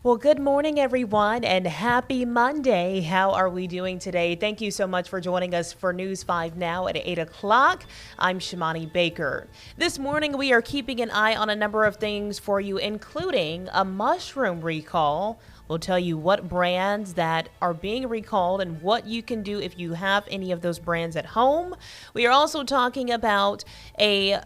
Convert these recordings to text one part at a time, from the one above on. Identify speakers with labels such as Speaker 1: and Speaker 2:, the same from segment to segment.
Speaker 1: Well, good morning, everyone, and happy Monday. How are we doing today? Thank you so much for joining us for News 5 Now at 8 o'clock. I'm Shimani Baker. This morning, we are keeping an eye on a number of things for you, including a mushroom recall. We'll tell you what brands that are being recalled and what you can do if you have any of those brands at home. We are also talking about a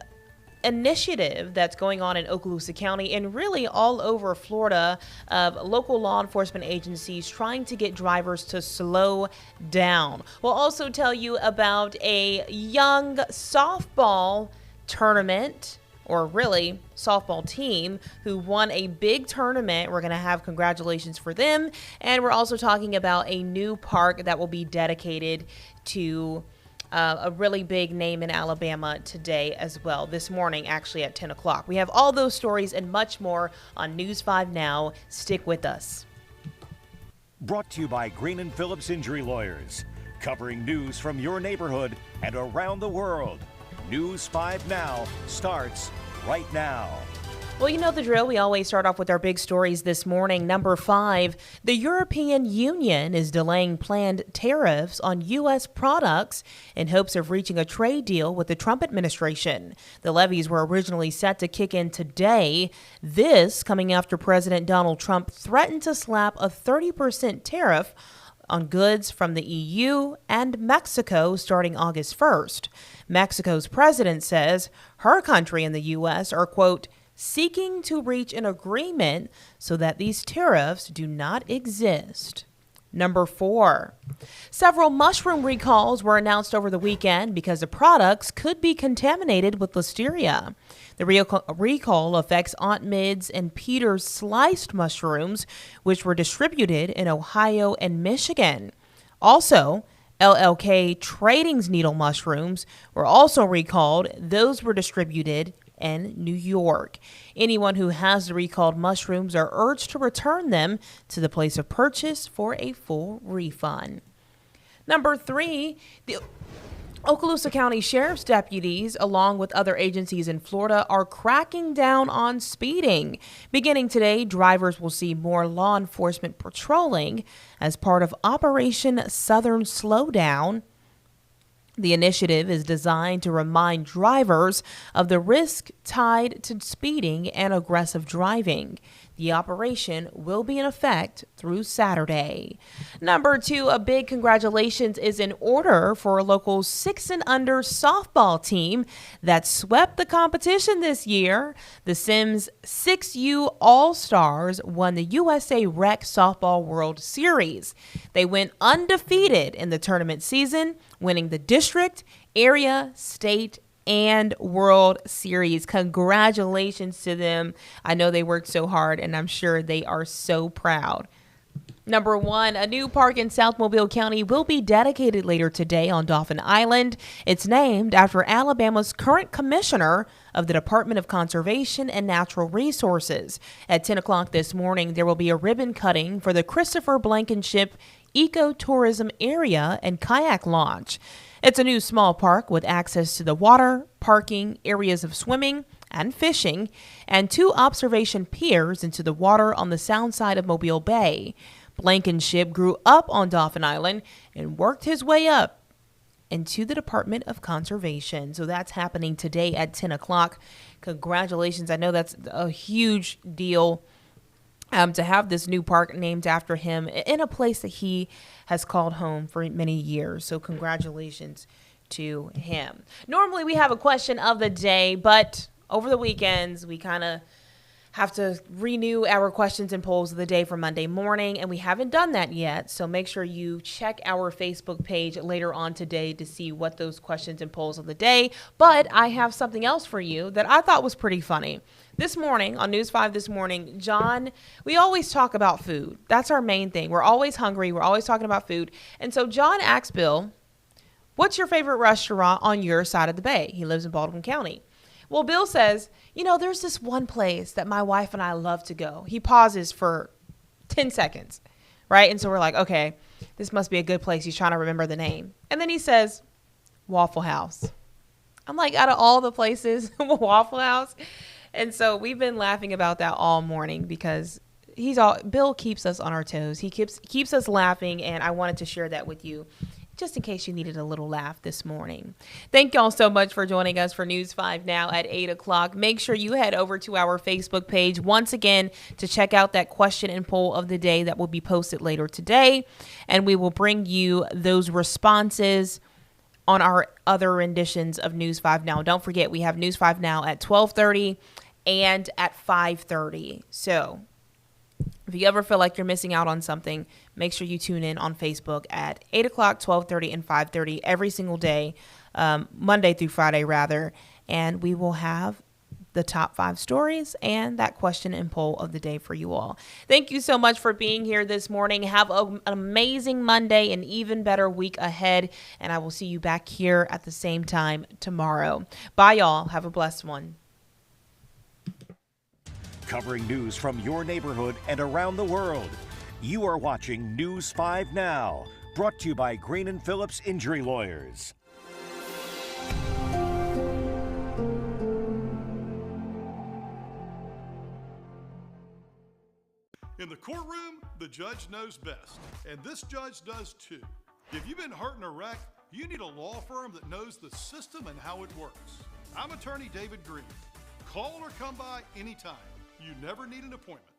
Speaker 1: initiative that's going on in Okaloosa County and really all over Florida of local law enforcement agencies trying to get drivers to slow down. We'll also tell you about a young softball tournament, or really softball team, who won a big tournament. We're going to have congratulations for them. And we're also talking about a new park that will be dedicated to a really big name in Alabama today as well, this morning, actually at 10 o'clock. We have all those stories and much more on News 5 Now. Stick with us.
Speaker 2: Brought to you by Green and Phillips Injury Lawyers, covering news from your neighborhood and around the world. News 5 Now starts right now.
Speaker 1: Well, you know the drill. We always start off with our big stories this morning. Number 5, the European Union is delaying planned tariffs on U.S. products in hopes of reaching a trade deal with the Trump administration. The levies were originally set to kick in today. This coming after President Donald Trump threatened to slap a 30% tariff on goods from the EU and Mexico starting August 1st. Mexico's president says her country and the U.S. are, quote, seeking to reach an agreement so that these tariffs do not exist. Number 4, several mushroom recalls were announced over the weekend because the products could be contaminated with listeria. The recall affects Aunt Mid's and Peter's sliced mushrooms, which were distributed in Ohio and Michigan. Also, LLK Trading's needle mushrooms were also recalled. Those were distributed in New York. Anyone who has the recalled mushrooms are urged to return them to the place of purchase for a full refund. Number 3, the Okaloosa County Sheriff's deputies, along with other agencies in Florida, are cracking down on speeding. Beginning today, drivers will see more law enforcement patrolling as part of Operation Southern Slowdown. The initiative is designed to remind drivers of the risk tied to speeding and aggressive driving. The operation will be in effect through Saturday. Number 2, a big congratulations is in order for a local 6 and under softball team that swept the competition this year. The Sims 6U All-Stars won the USA Rec Softball World Series. They went undefeated in the tournament season, winning the district, area, state, and World Series. Congratulations to them. I know they worked so hard, and I'm sure they are so proud. Number 1, a new park in South Mobile County will be dedicated later today on Dauphin Island. It's named after Alabama's current commissioner of the Department of Conservation and Natural Resources. At 10 o'clock this morning, there will be a ribbon cutting for the Christopher Blankenship Ecotourism Area and Kayak Launch. It's a new small park with access to the water, parking, areas of swimming and fishing, and 2 observation piers into the water on the sound side of Mobile Bay. Blankenship grew up on Dauphin Island and worked his way up into the Department of Conservation. So that's happening today at 10 o'clock. Congratulations. I know that's a huge deal. To have this new park named after him in a place that he has called home for many years. So congratulations to him. Normally we have a question of the day, but over the weekends we kind of have to renew our questions and polls of the day for Monday morning, and we haven't done that yet. So make sure you check our Facebook page later on today to see what those questions and polls of the day. But I have something else for you that I thought was pretty funny. This morning on News 5 this morning, John, we always talk about food. That's our main thing. We're always hungry. We're always talking about food. And so John asked Bill, what's your favorite restaurant on your side of the bay? He lives in Baldwin County. Well, Bill says, there's this one place that my wife and I love to go. He pauses for 10 seconds, right? And so we're like, okay, this must be a good place. He's trying to remember the name. And then he says, Waffle House. I'm like, out of all the places, Waffle House. And so we've been laughing about that all morning because Bill keeps us on our toes. He keeps us laughing, and I wanted to share that with you, just in case you needed a little laugh this morning. Thank y'all so much for joining us for News 5 Now at 8 o'clock. Make sure you head over to our Facebook page once again to check out that question and poll of the day that will be posted later today. And we will bring you those responses on our other renditions of News 5 Now. Don't forget, we have News 5 Now at 12:30 and at 5:30. So if you ever feel like you're missing out on something, make sure you tune in on Facebook at 8 o'clock, 12:30, and 5:30 every single day, Monday through Friday, rather. And we will have the top 5 stories and that question and poll of the day for you all. Thank you so much for being here this morning. Have an amazing Monday, an even better week ahead. And I will see you back here at the same time tomorrow. Bye, y'all. Have a blessed one.
Speaker 2: Covering news from your neighborhood and around the world. You are watching News 5 Now, brought to you by Green & Phillips Injury Lawyers.
Speaker 3: In the courtroom, the judge knows best, and this judge does too. If you've been hurt in a wreck, you need a law firm that knows the system and how it works. I'm attorney David Green. Call or come by anytime. You never need an appointment.